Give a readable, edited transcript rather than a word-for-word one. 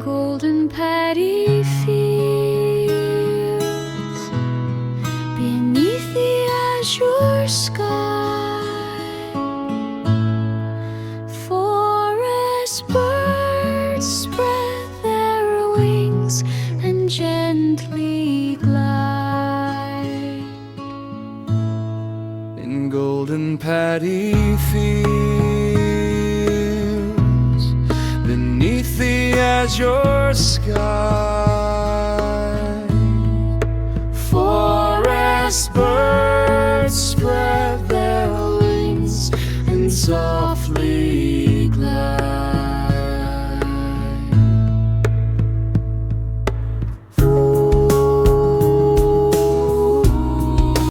golden paddy fields, beneath the azure sky, forest birds spread their wings and gently glide. In golden paddy fields, beneath the azure sky,